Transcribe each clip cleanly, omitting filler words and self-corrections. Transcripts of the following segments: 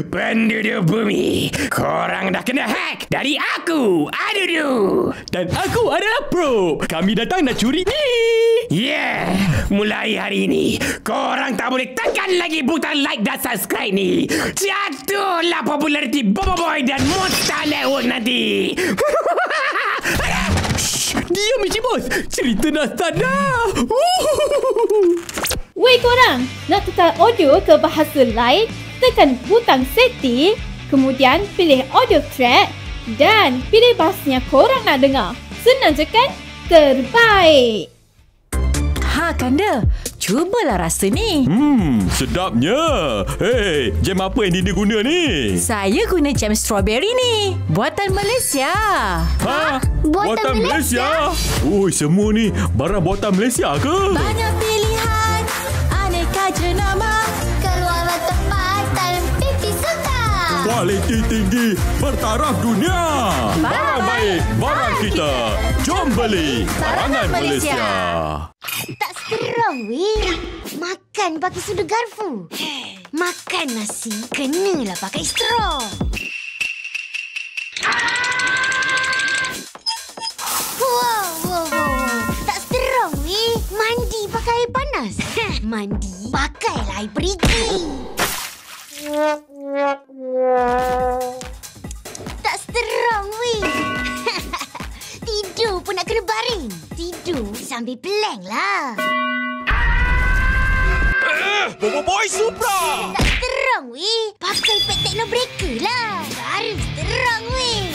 Penduduk bumi, korang dah kena hack dari aku, Adudu. Dan aku adalah Pro. Kami datang nak curi ni. Yeah, mulai hari ini, korang tak boleh tekan lagi butang like dan subscribe ni. Jatuhlah populariti Bobo Boy dan Monster Network nanti. Shh, diam Michi Bos. Cerita dah start dah. Weh korang, nak tukar audio ke bahasa lain? Tekan butang setting, kemudian pilih audio track dan pilih bahasa yang korang nak dengar. Senang je kan? Terbaik! Ha Kanda, cubalah rasa ni. Sedapnya. Hei, jam apa yang Dinda guna ni? Saya guna jam strawberry ni. Buatan Malaysia. Ha? Buatan Malaysia? Ui, semua ni barang buatan Malaysia ke? Banyak pilihan, aneka jenama. Keluarlah tempatan, pipi suka. Kualiti tinggi, bertaraf dunia. Barang baik, barang kita. Jom beli barangan Malaysia. Tak strong weh. Makan pakai sudu garfu. Makan nasi kenalah pakai straw. Wow. Tak strong weh. Mandi pakai air panas. Mandi pakailah air perigi. Tak strong weh. Tidur pun nak kena baring. Tidur sambil plank lah. Bobo Boy Supra. Tak strong weh. Pakai pad techno breaker lah. Baru strong weh.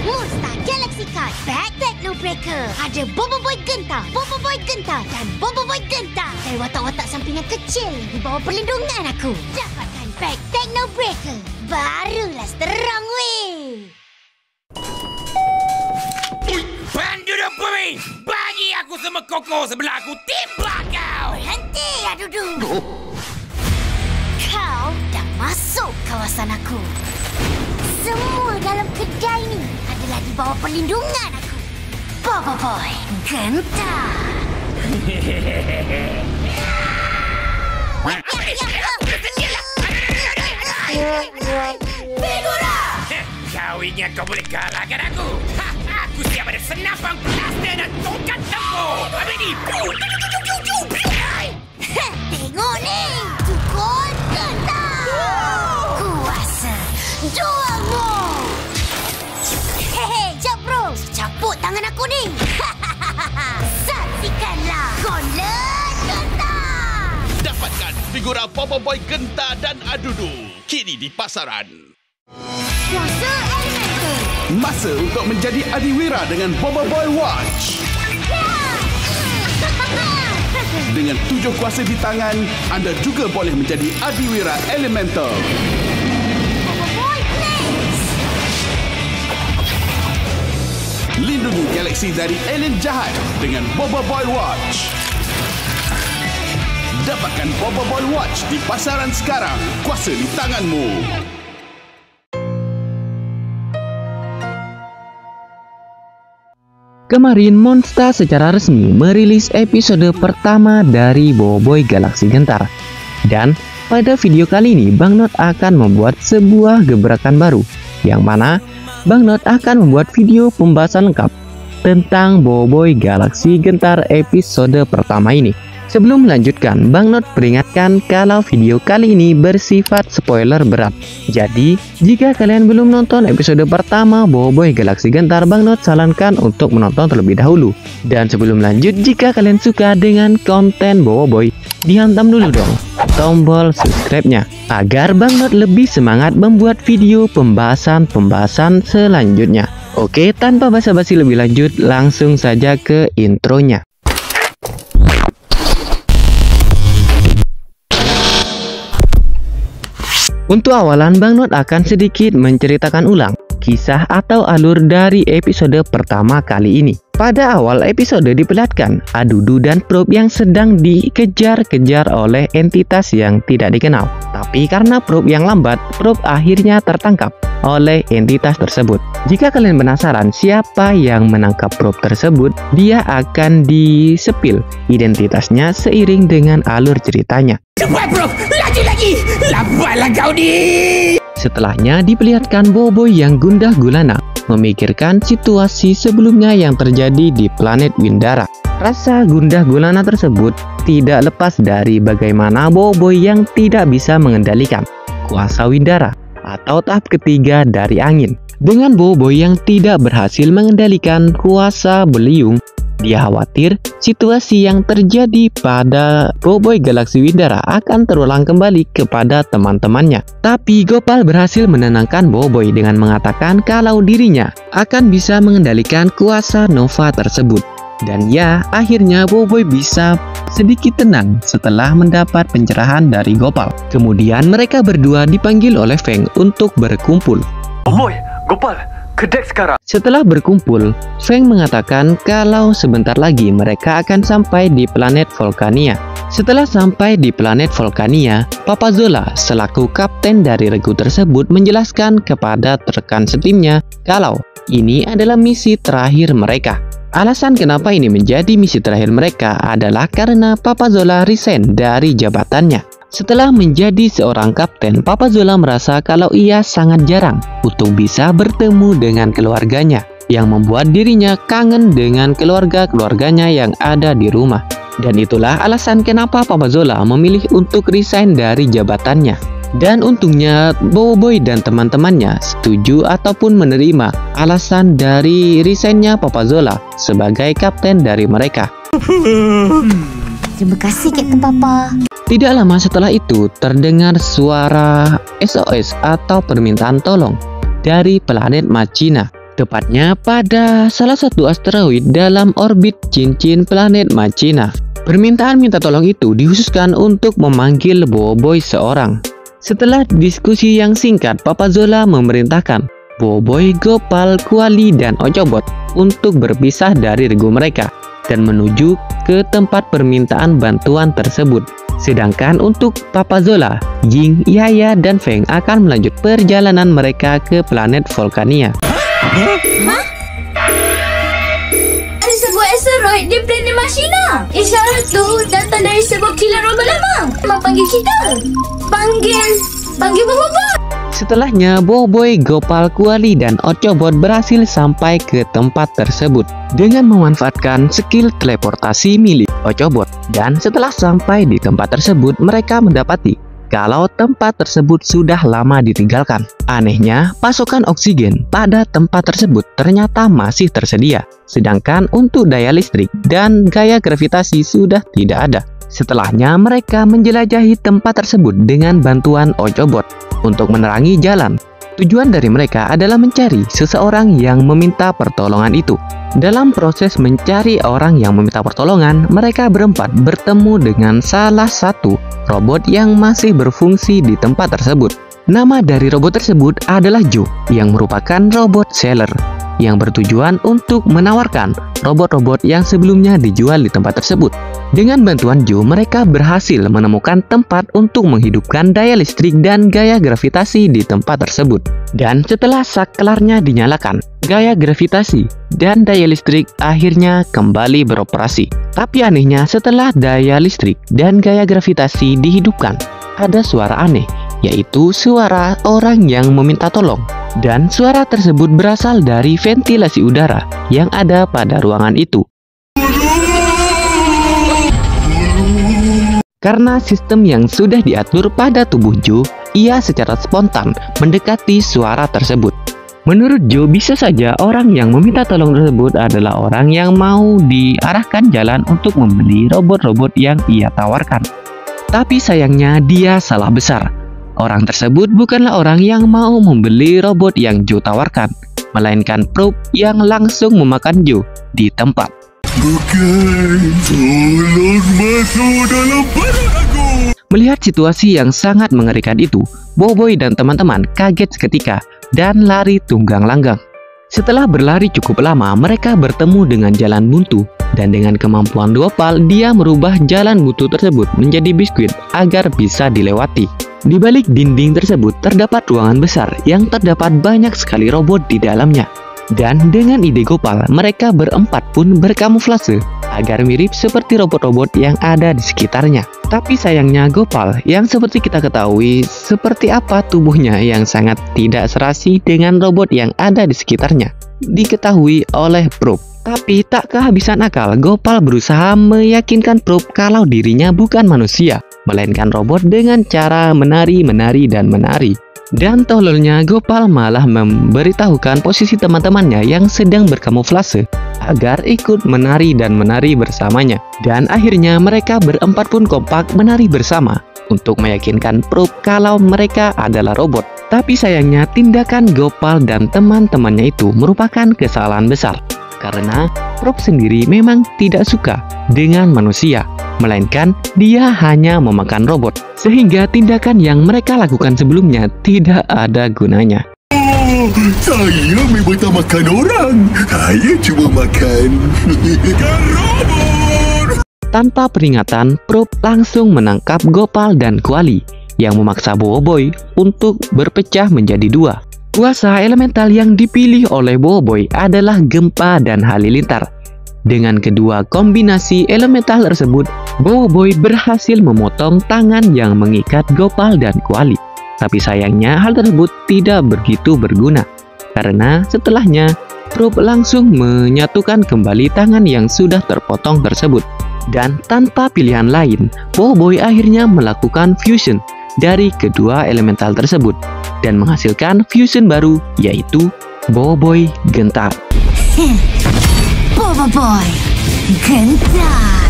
Monster Galaxy Card Pad Techno Breaker. Ada Bobo Boy Gentar, Bobo Boy Gentar dan Bobo Boy Gentar. Dari watak-watak sampingan kecil di bawah perlindungan aku. Dapatkan Pad Techno Breaker. Barulah strong weh. Penduduk bumi, bagi aku semua koko sebelah aku. Timbak kau. Berhenti, Adudu. Kau dah masuk kawasan aku. Semua dalam kedai ni adalah di bawah perlindungan aku. Bobo Boy Gentar. Figura! Kau ingat kau boleh kalahkan aku? Aku siap ada senapang plaster dan tongkat tempur. Habis ni. Tengok ni. Tukul Gentar. Kuasa juangmu. Hehe, jap bro. Caput tangan aku ni. Saksikanlah Gauntlet Gentar. Dapatkan figura Bobo Boy Gentar dan Adudu kini di pasaran. Kuasa Elemental. Masa untuk menjadi adiwira dengan Bobo Boy Watch. Dengan 7 kuasa di tangan, anda juga boleh menjadi adiwira Elemental. Bobo Boy Blaze. Lindungi galaksi dari alien jahat dengan Bobo Boy Watch. Dapatkan Bobo Boy Watch di pasaran sekarang. Kuasa di tanganmu. Kemarin Monster secara resmi merilis episode pertama dari Bobo Boy Galaksi Gentar. Dan pada video kali ini Bang Not akan membuat sebuah gebrakan baru, yang mana Bang Not akan membuat video pembahasan lengkap tentang Bobo Boy Galaksi Gentar episode pertama ini. Sebelum melanjutkan, Bang Not peringatkan kalau video kali ini bersifat spoiler berat. Jadi, jika kalian belum nonton episode pertama Bobo Boy Galaksi Gentar, Bang Not sarankan untuk menonton terlebih dahulu. Dan sebelum lanjut, jika kalian suka dengan konten Bobo Boy, dihantam dulu dong tombol subscribe-nya agar Bang Not lebih semangat membuat video pembahasan selanjutnya. Oke, tanpa basa-basi lebih lanjut, langsung saja ke intronya. Untuk awalan, Bang Not akan sedikit menceritakan ulang kisah atau alur dari episode pertama kali ini. Pada awal episode diperlihatkan Adudu dan Probe yang sedang dikejar-kejar oleh entitas yang tidak dikenal. Tapi karena Probe yang lambat, Probe akhirnya tertangkap oleh entitas tersebut. Jika kalian penasaran siapa yang menangkap Probe tersebut, dia akan disepil identitasnya seiring dengan alur ceritanya. Cepat bro, laju lagi. Lambatlah kau ni. Setelahnya diperlihatkan Boboiboy yang gundah gulana memikirkan situasi sebelumnya yang terjadi di planet Windara. Rasa gundah gulana tersebut tidak lepas dari bagaimana Boboiboy yang tidak bisa mengendalikan kuasa Windara atau tahap ketiga dari angin. Dengan Boboiboy yang tidak berhasil mengendalikan kuasa beliung, dia khawatir situasi yang terjadi pada Boboiboy Galaksi Windara akan terulang kembali kepada teman-temannya. Tapi Gopal berhasil menenangkan Boboiboy dengan mengatakan kalau dirinya akan bisa mengendalikan kuasa Nova tersebut. Dan ya, akhirnya Boboiboy bisa sedikit tenang setelah mendapat pencerahan dari Gopal. Kemudian mereka berdua dipanggil oleh Feng untuk berkumpul. Boboiboy, Gopal, ke deck sekarang. Setelah berkumpul, Feng mengatakan kalau sebentar lagi mereka akan sampai di planet Volcania. Setelah sampai di planet Volcania, Papa Zola selaku kapten dari regu tersebut menjelaskan kepada rekan setimnya kalau ini adalah misi terakhir mereka. Alasan kenapa ini menjadi misi terakhir mereka adalah karena Papa Zola resign dari jabatannya. Setelah menjadi seorang kapten, Papa Zola merasa kalau ia sangat jarang untuk bisa bertemu dengan keluarganya, yang membuat dirinya kangen dengan keluarga-keluarganya yang ada di rumah. Dan itulah alasan kenapa Papa Zola memilih untuk resign dari jabatannya. Dan untungnya Boboiboy dan teman-temannya setuju ataupun menerima alasan dari resignnya Papa Zola sebagai kapten dari mereka. Terima kasih Kapten Papa. Tidak lama setelah itu terdengar suara SOS atau permintaan tolong dari planet Machina. Tepatnya pada salah satu asteroid dalam orbit cincin planet Machina. Permintaan minta tolong itu dikhususkan untuk memanggil Boboiboy seorang. Setelah diskusi yang singkat, Papa Zola memerintahkan Boboiboy, Gopal, Kuali, dan Ochobot untuk berpisah dari regu mereka dan menuju ke tempat permintaan bantuan tersebut. Sedangkan untuk Papa Zola, Ying, Yaya, dan Feng akan melanjut perjalanan mereka ke planet Volcania. Ada sebuah asteroid di planet Machina. Isyarat tu datang dari sebuah kilat robot lama. Mau panggil kita. Panggil Boboiboy. Setelahnya, Boboiboy, Gopal, Kuali, dan Ochobot berhasil sampai ke tempat tersebut dengan memanfaatkan skill teleportasi milik Ochobot. Dan setelah sampai di tempat tersebut, mereka mendapati kalau tempat tersebut sudah lama ditinggalkan. Anehnya, pasokan oksigen pada tempat tersebut ternyata masih tersedia, sedangkan untuk daya listrik dan gaya gravitasi sudah tidak ada. Setelahnya, mereka menjelajahi tempat tersebut dengan bantuan Ochobot untuk menerangi jalan. Tujuan dari mereka adalah mencari seseorang yang meminta pertolongan itu. Dalam proses mencari orang yang meminta pertolongan, mereka berempat bertemu dengan salah satu robot yang masih berfungsi di tempat tersebut. Nama dari robot tersebut adalah Joe, yang merupakan robot seller yang bertujuan untuk menawarkan robot-robot yang sebelumnya dijual di tempat tersebut. Dengan bantuan Joe, mereka berhasil menemukan tempat untuk menghidupkan daya listrik dan gaya gravitasi di tempat tersebut. Dan setelah saklarnya dinyalakan, gaya gravitasi dan daya listrik akhirnya kembali beroperasi. Tapi anehnya, setelah daya listrik dan gaya gravitasi dihidupkan, ada suara aneh, yaitu suara orang yang meminta tolong. Dan suara tersebut berasal dari ventilasi udara yang ada pada ruangan itu. Karena sistem yang sudah diatur pada tubuh Joe, ia secara spontan mendekati suara tersebut. Menurut Joe, bisa saja orang yang meminta tolong tersebut adalah orang yang mau diarahkan jalan untuk membeli robot-robot yang ia tawarkan. Tapi sayangnya dia salah besar. Orang tersebut bukanlah orang yang mau membeli robot yang Joe tawarkan, melainkan Probe yang langsung memakan Joe di tempat. Bukan, tolong masuk dalam perut aku. Melihat situasi yang sangat mengerikan itu, Boboiboy dan teman-teman kaget seketika dan lari tunggang langgang. Setelah berlari cukup lama, mereka bertemu dengan jalan buntu, dan dengan kemampuan Gopal, dia merubah jalan buntu tersebut menjadi biskuit agar bisa dilewati. Di balik dinding tersebut terdapat ruangan besar yang terdapat banyak sekali robot di dalamnya. Dan dengan ide Gopal, mereka berempat pun berkamuflase agar mirip seperti robot-robot yang ada di sekitarnya. Tapi sayangnya Gopal, yang seperti kita ketahui seperti apa tubuhnya yang sangat tidak serasi dengan robot yang ada di sekitarnya, diketahui oleh Probe. Tapi tak kehabisan akal, Gopal berusaha meyakinkan Probe kalau dirinya bukan manusia, melainkan robot dengan cara menari. Dan tololnya Gopal malah memberitahukan posisi teman-temannya yang sedang berkamuflase agar ikut menari bersamanya. Dan akhirnya mereka berempat pun kompak menari bersama untuk meyakinkan Probe kalau mereka adalah robot. Tapi sayangnya tindakan Gopal dan teman-temannya itu merupakan kesalahan besar, karena Probe sendiri memang tidak suka dengan manusia, melainkan dia hanya memakan robot, sehingga tindakan yang mereka lakukan sebelumnya tidak ada gunanya. Saya memang tak makan orang. Saya cuma makan robot. Tanpa peringatan, Probe langsung menangkap Gopal dan Kuali yang memaksa Boboiboy untuk berpecah menjadi dua. Kuasa elemental yang dipilih oleh Boboiboy adalah Gempa dan Halilintar. Dengan kedua kombinasi elemental tersebut, Boboiboy berhasil memotong tangan yang mengikat Gopal dan Kuali. Tapi sayangnya hal tersebut tidak begitu berguna, karena setelahnya Probe langsung menyatukan kembali tangan yang sudah terpotong tersebut. Dan tanpa pilihan lain, Boboiboy akhirnya melakukan fusion dari kedua elemental tersebut dan menghasilkan fusion baru, yaitu Boboiboy Gentar. Boboiboy Gentar.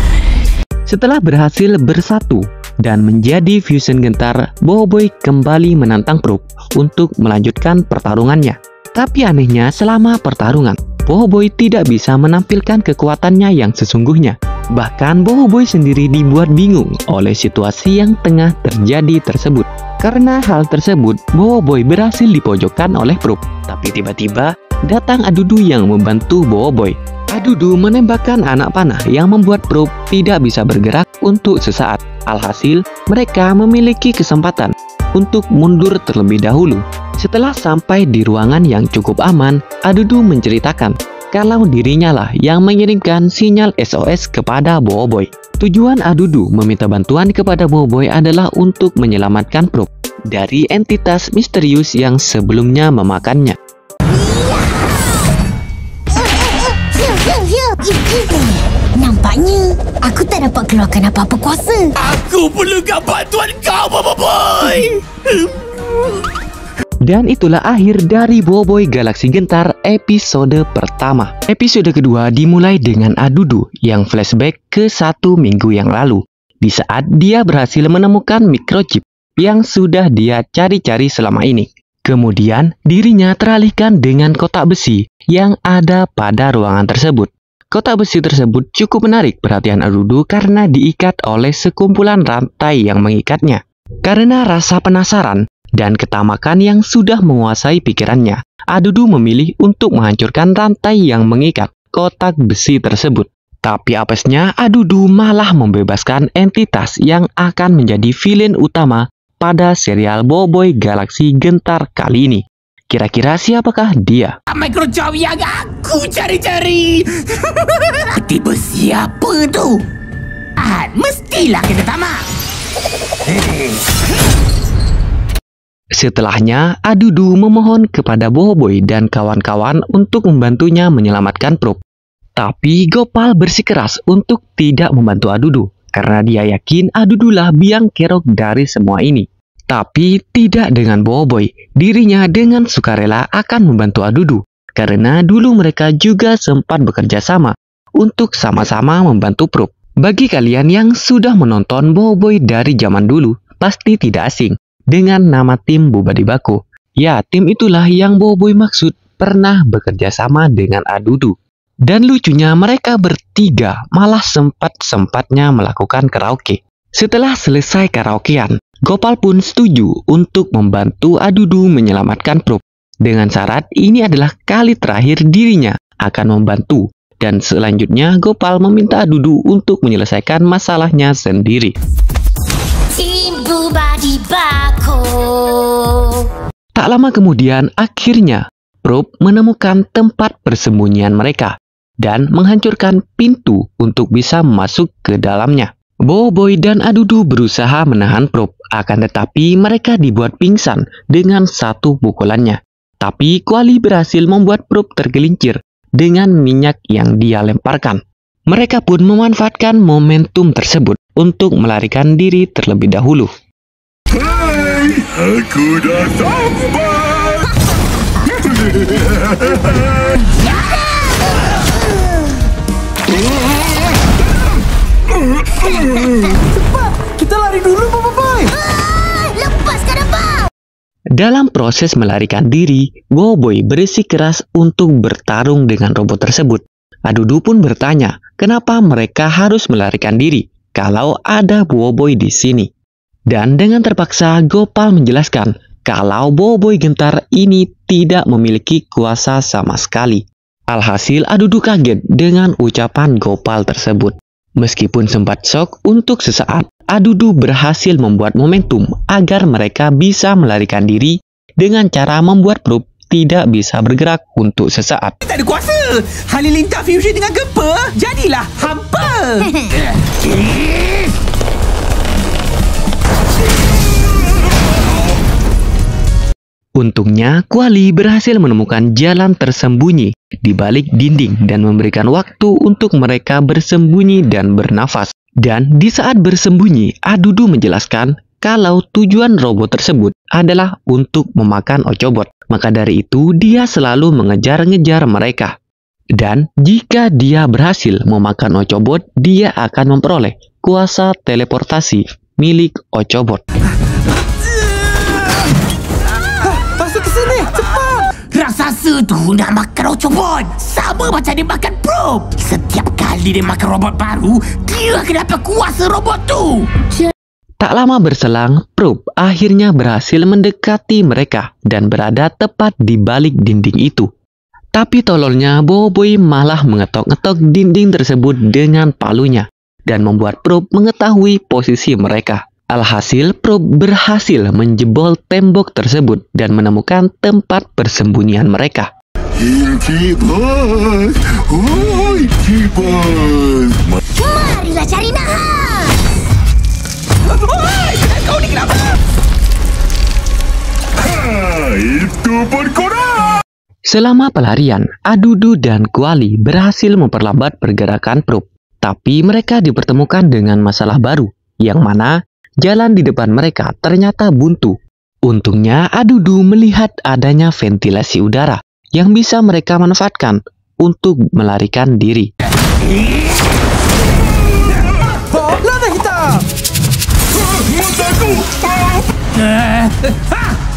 Setelah berhasil bersatu dan menjadi fusion Gentar, Boboiboy kembali menantang Probe untuk melanjutkan pertarungannya. Tapi anehnya, selama pertarungan, Boboiboy tidak bisa menampilkan kekuatannya yang sesungguhnya. Bahkan Boboiboy sendiri dibuat bingung oleh situasi yang tengah terjadi tersebut. Karena hal tersebut, Boboiboy berhasil dipojokkan oleh Probe. Tapi tiba-tiba datang Adudu yang membantu Boboiboy. Adudu menembakkan anak panah yang membuat Probe tidak bisa bergerak untuk sesaat. Alhasil, mereka memiliki kesempatan untuk mundur terlebih dahulu. Setelah sampai di ruangan yang cukup aman, Adudu menceritakan kalau dirinya lah yang mengirimkan sinyal SOS kepada Boboiboy. Tujuan Adudu meminta bantuan kepada Boboiboy adalah untuk menyelamatkan Probe dari entitas misterius yang sebelumnya memakannya. Nampaknya aku tak dapat keluarkan apa-apa kuasa. Aku perlukan bantuan kau, Boboiboy. Dan itulah akhir dari Boboiboy Galaksi Gentar episode pertama. Episode kedua dimulai dengan Adudu yang flashback ke 1 minggu yang lalu, di saat dia berhasil menemukan microchip yang sudah dia cari-cari selama ini. Kemudian dirinya teralihkan dengan kotak besi yang ada pada ruangan tersebut. Kotak besi tersebut cukup menarik perhatian Adudu karena diikat oleh sekumpulan rantai yang mengikatnya. Karena rasa penasaran dan ketamakan yang sudah menguasai pikirannya, Adudu memilih untuk menghancurkan rantai yang mengikat kotak besi tersebut. Tapi apesnya, Adudu malah membebaskan entitas yang akan menjadi villain utama pada serial Boboiboy Galaksi Gentar kali ini. Kira-kira siapakah dia? Microchip yang aku cari-cari. Tipe siapa tu? Mestilah kita tamat. Setelahnya, Adudu memohon kepada Boboiboy dan kawan-kawan untuk membantunya menyelamatkan Probe. Tapi Gopal bersikeras untuk tidak membantu Adudu, karena dia yakin Adudulah biang kerok dari semua ini. Tapi tidak dengan Boboiboy, dirinya dengan sukarela akan membantu Adudu, karena dulu mereka juga sempat bekerja sama untuk sama-sama membantu Probe. Bagi kalian yang sudah menonton Boboiboy dari zaman dulu, pasti tidak asing dengan nama tim Bubadibaku. Ya, tim itulah yang Boboiboy maksud pernah bekerja sama dengan Adudu. Dan lucunya mereka bertiga malah sempat-sempatnya melakukan karaoke. Setelah selesai karaokean, Gopal pun setuju untuk membantu Adudu menyelamatkan Prop. Dengan syarat ini adalah kali terakhir dirinya akan membantu. Dan selanjutnya Gopal meminta Adudu untuk menyelesaikan masalahnya sendiri. Tak lama kemudian akhirnya Prop menemukan tempat persembunyian mereka dan menghancurkan pintu untuk bisa masuk ke dalamnya. Boboiboy dan Adudu berusaha menahan Prop, akan tetapi mereka dibuat pingsan dengan satu pukulannya. Tapi Kuali berhasil membuat Prop tergelincir dengan minyak yang dia lemparkan. Mereka pun memanfaatkan momentum tersebut untuk melarikan diri terlebih dahulu. Hai, aku dah sampai. Cepat, kita lari dulu, Boboiboy. Lepaskan abang. Dalam proses melarikan diri, Boboiboy bersikeras untuk bertarung dengan robot tersebut. Adudu pun bertanya, kenapa mereka harus melarikan diri kalau ada Boboiboy di sini. Dan dengan terpaksa Gopal menjelaskan kalau Boboiboy gentar ini tidak memiliki kuasa sama sekali. Alhasil Adudu kaget dengan ucapan Gopal tersebut. Meskipun sempat shock untuk sesaat, Adudu berhasil membuat momentum agar mereka bisa melarikan diri dengan cara membuat Prop tidak bisa bergerak untuk sesaat. Tak ada kuasa. Halilintar fusion dengan gempa, jadilah hampa. Untungnya, Kuali berhasil menemukan jalan tersembunyi di balik dinding dan memberikan waktu untuk mereka bersembunyi dan bernafas. Dan di saat bersembunyi, Adudu menjelaskan kalau tujuan robot tersebut adalah untuk memakan Ochobot. Maka dari itu, dia selalu mengejar-ngejar mereka. Dan jika dia berhasil memakan Ochobot, dia akan memperoleh kuasa teleportasi milik Ochobot. Raksasa tu nak makan Ochobot. Sama macam dia makan Prop. Setiap kali dia makan robot baru, dia akan dapat kuasa robot tu. Tak lama berselang, Prop akhirnya berhasil mendekati mereka dan berada tepat di balik dinding itu. Tapi tololnya Boboiboy malah mengetok-ngetok dinding tersebut dengan palunya dan membuat Prop mengetahui posisi mereka. Alhasil, Prop berhasil menjebol tembok tersebut dan menemukan tempat persembunyian mereka. Marilah cari nahas. Kau ni kenapa? Itu pun korang. Selama pelarian, Adudu dan Kuali berhasil memperlambat pergerakan Prop. Tapi mereka dipertemukan dengan masalah baru, yang mana jalan di depan mereka ternyata buntu. Untungnya Adudu melihat adanya ventilasi udara yang bisa mereka manfaatkan untuk melarikan diri. Lada hitam.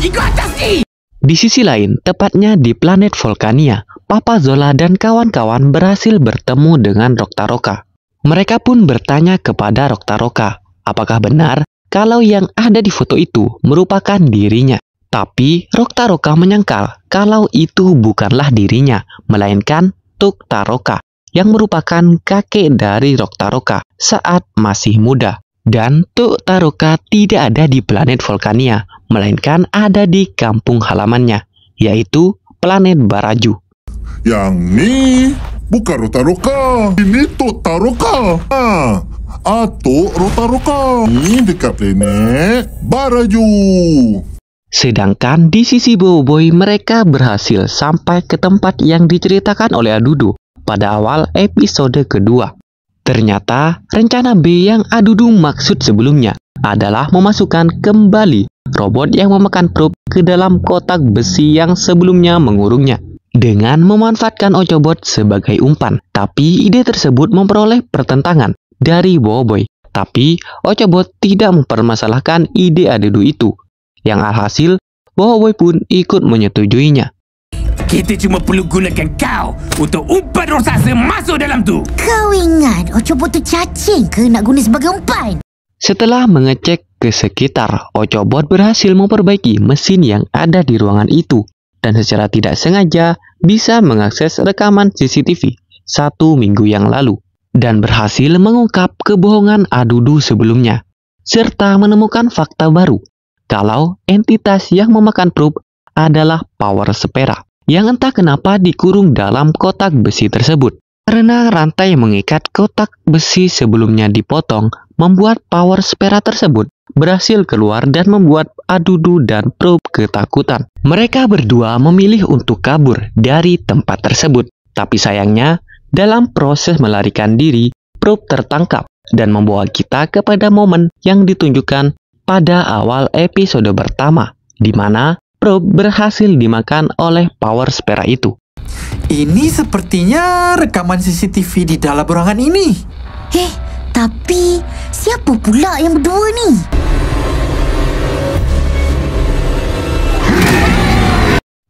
Ikut atas ni. Di sisi lain, tepatnya di planet Volcania, Papa Zola dan kawan-kawan berhasil bertemu dengan Roktaroka. Mereka pun bertanya kepada Roktaroka, apakah benar kalau yang ada di foto itu merupakan dirinya? Tapi Roktaroka menyangkal kalau itu bukanlah dirinya, melainkan Tuktaroka yang merupakan kakek dari Roktaroka saat masih muda. Dan Tuktaroka tidak ada di planet Volcania, melainkan ada di kampung halamannya, yaitu planet Baraju. Yang ni bukan Roktaroka, ini Tuktaroka. Atuk Roktaroka ini dekat planet Baraju. Sedangkan di sisi Boboiboy mereka berhasil sampai ke tempat yang diceritakan oleh Adudu pada awal episode kedua. Ternyata rencana B yang Adudu maksud sebelumnya adalah memasukkan kembali robot yang memakan Prop ke dalam kotak besi yang sebelumnya mengurungnya dengan memanfaatkan Ochobot sebagai umpan. Tapi ide tersebut memperoleh pertentangan dari Boboiboy. Tapi Ochobot tidak mempermasalahkan ide Adudu itu. Yang alhasil, Boboiboy pun ikut menyetujuinya. Kita cuma perlu gunakan kau untuk umpan raksasa masuk dalam tu. Kau ingat Ochobot tu cacing ke nak guna sebagai umpan? Setelah mengecek ke sekitar, Ochobot berhasil memperbaiki mesin yang ada di ruangan itu dan secara tidak sengaja bisa mengakses rekaman CCTV 1 minggu yang lalu dan berhasil mengungkap kebohongan Adudu sebelumnya serta menemukan fakta baru kalau entitas yang memakan Probe adalah Power Spera yang entah kenapa dikurung dalam kotak besi tersebut. Karena rantai mengikat kotak besi sebelumnya dipotong, membuat Power Spera tersebut berhasil keluar dan membuat Adudu dan Probe ketakutan. Mereka berdua memilih untuk kabur dari tempat tersebut. Tapi sayangnya, dalam proses melarikan diri, Probe tertangkap dan membawa kita kepada momen yang ditunjukkan pada awal episode pertama, di mana Probe berhasil dimakan oleh Power Spera itu. Ini sepertinya rekaman CCTV di dalam ruangan ini. Tapi siapa pula yang berdua ni?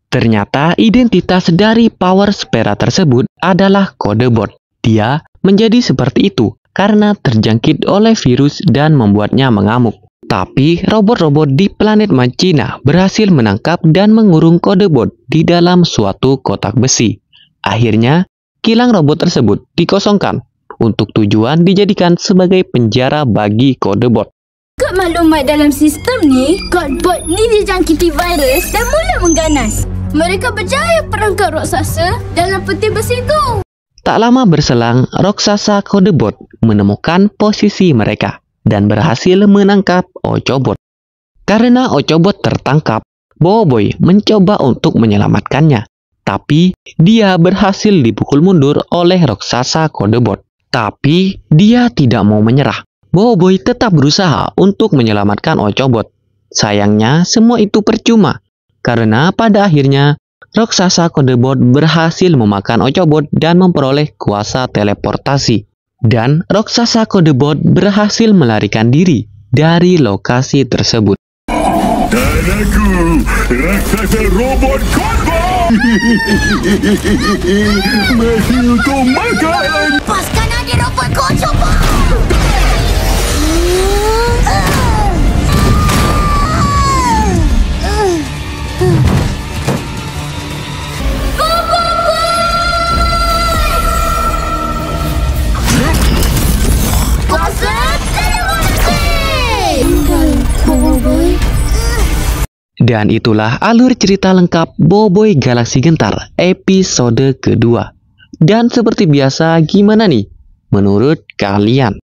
Ternyata identitas dari Power Spera tersebut adalah Codebot. Dia menjadi seperti itu karena terjangkit oleh virus dan membuatnya mengamuk. Tapi robot-robot di planet Machina berhasil menangkap dan mengurung Codebot di dalam suatu kotak besi. Akhirnya, kilang robot tersebut dikosongkan untuk tujuan dijadikan sebagai penjara bagi Codebot. Kod maklumat dalam sistem ni, Codebot ni dijangkiti virus dan mula mengganas. Mereka berjaya perangkap raksasa dalam peti besi itu. Tak lama berselang, raksasa Codebot menemukan posisi mereka dan berhasil menangkap Ochobot. Karena Ochobot tertangkap, Boboiboy mencoba untuk menyelamatkannya. Tapi dia berhasil dipukul mundur oleh raksasa Codebot. Tapi dia tidak mau menyerah. Boboiboy tetap berusaha untuk menyelamatkan Ochobot. Sayangnya semua itu percuma. Karena pada akhirnya raksasa Codebot berhasil memakan Ochobot dan memperoleh kuasa teleportasi. Dan raksasa Codebot berhasil melarikan diri dari lokasi tersebut. Dan aku, raksasa robot Codebot. Masih untuk makan. Lepaskan adik robot kau coba. Dan itulah alur cerita lengkap Boboiboy Galaksi Gentar episode kedua. Dan seperti biasa, gimana nih menurut kalian?